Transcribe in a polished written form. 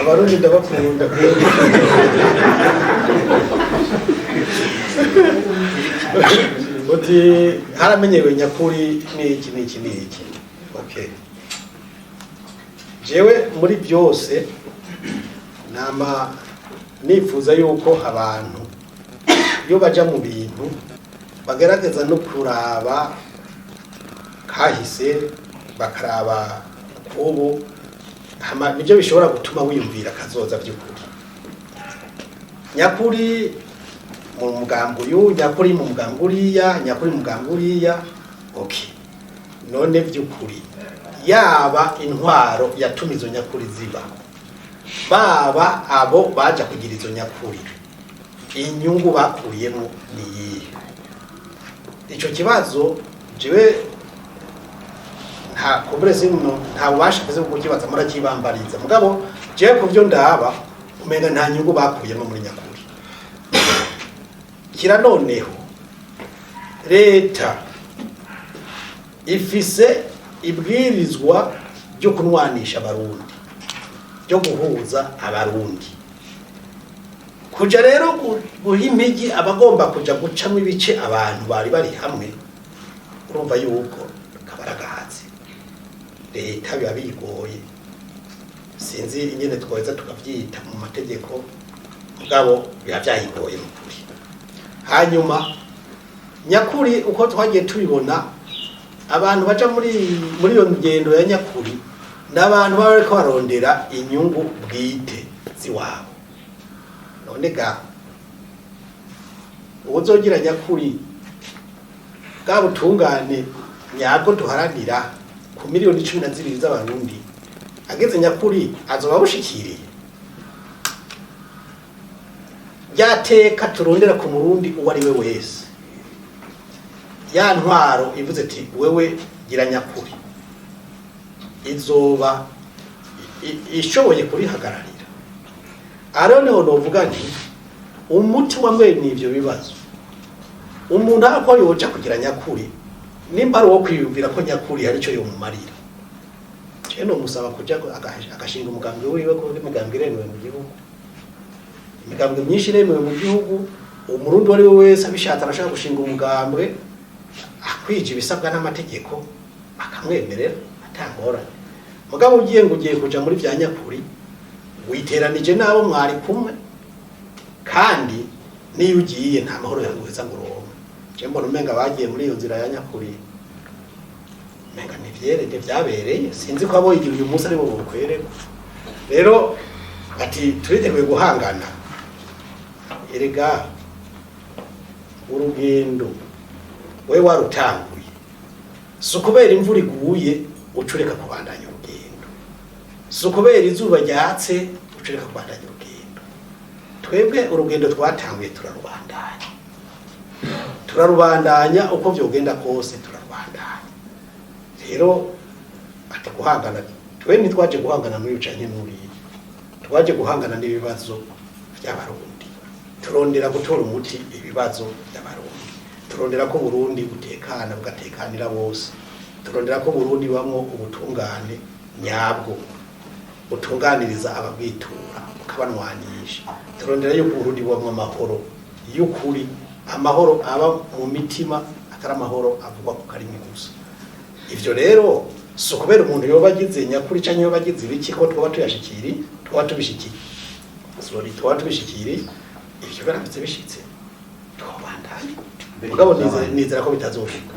abarundi ndabakunda uti haramenyewe nyakuri n'iki okay jewe muri byose nama nifuza yuko abantu iyo baja mu bintu bagerageza no kuraba kahise bakaraba ubu nibyo bishobora gutuma wiyumvira kazoza by'ukuri nyakuri mu mugambo uyu nyakuri mu mugambo uriya nyakuri mu mugambo uriya okay none by'ukuri yaba intwaro yatuma izo nyakuri ziba baba abo baja kugira izo nyakuri inyungu bakuyemo ni iyihe ico kibazo jewe nta kubrezi nta ubasha kuze kukibaza murakibambariza mugabo jewe kuvyo ndaba umenga nta nyungu bakuyemo muri nyakuri kira noneho leta ifise ibwirizwa ryo kunwanisha abarundi ryo guhuza abarundi kuja rero guha impigi abagomba kuja gucamo ibice abantu bari bari hamwe urumva yuko kabaragahatse leta biba bigoye sinzi ingene tweza tukavyita mu mategeko mugabo biba vyayigoye mu kuri hanyuma nyakuri uko twagiye tubibona abantu baca muri iyo ngendo ya nyakuri n'abantu bariko barondera inyungu bwite ziwabo none ga uzogira nyakuri bwa butungane nyabwo duharanira ku miliyoni 12 z'abarundi ageze nyakuri azoba bushikiriye yateka turondera ku murundi uwo ari we wese ya ntwaro ivuze ati wewe gira nyakuri izoba ishoboye kurihagararira arone novuga nti umuti wa mwene ivyo bibazo umuntu ako yoja kugira nyakuri nimba ari wo kwiyumvira ko nyakuri hari cyo yomumarira cyo musaba kuja agashinga umugambi wiwe ko ndi mugambi remewe mu gihugu imigambi myinshi remewe mu gihugu umurundi wari wese abishatse arashaka gushinga umugambi akwije ibisabwa n'amategeko akamwemerera atangorane mugabo ugiye kuja muri bya nyakuri witeranije nabo mwari kumwe kandi niyo ugiye nta mahoro yaguheza ngo uronke je mbona umenga bagiye muri iyo nzira ya nyakuri menga nivyerede vyabereye sinzi ko abo igihe uyu munsi ari bo bukwereko rero ati turiteguye guhangana erega urugendo we warutanguye sukubera imvura iguye ucureka kubandanya urugendo sukubera izuba ryatse ucureka kubandanya urugendo twebwe urugendo twatanguye turarubandanya uko vyogenda kose turarubandanya rero ati guhangana twe ntitwaje guhangana n'uyu canke n'uriya twaje guhangana n'ibibazo by'abarundi turondera gutora umuti ibibazo by'abarundi turondera ko Burundi butekana bugatekanira bose turondera ko Burundi bamwo ubutungane nyabwo butunganiriza ababwitura bukabanwanisha turondera yuko Burundi bamwo amahoro y'ukuri amahoro aba mu mitima atari amahoro avugwa ku karimi gusa ivyo rero so kubera umuntu yoba agize nyakuri canke yoba agize ibiki ko twaba tubishikiri ivyo biramutse bishitse twabandanye mugabo nizera ko bitazoshika